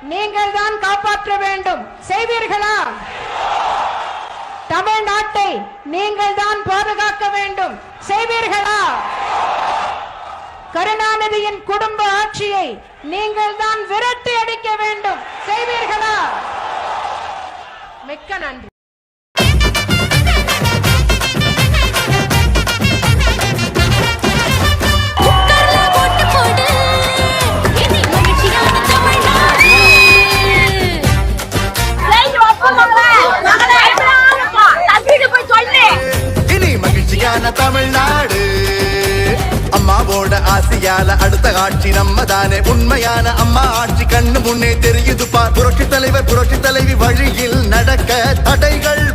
நீங்கள் தான் காப்பாற்ற வேண்டும். செய்வீர்களா? தமிழ்நாட்டை நீங்கள் தான் பாதுகாக்க வேண்டும். செய்வீர்களா? கருணாநிதியின் குடும்ப ஆட்சியை நீங்கள் தான் விரட்டி அடிக்க வேண்டும். செய்வீர்களா? மிக்க நன்றி. தமிழ்நாடு அம்மாவோட ஆசையால அடுத்த ஆட்சி நம்ம தானே. உண்மையான அம்மா ஆட்சி கண்ணு முன்னே தெரியுது பார். புரட்சி தலைவர் புரட்சி தலைவி வழியில் நடக்க தடைகள்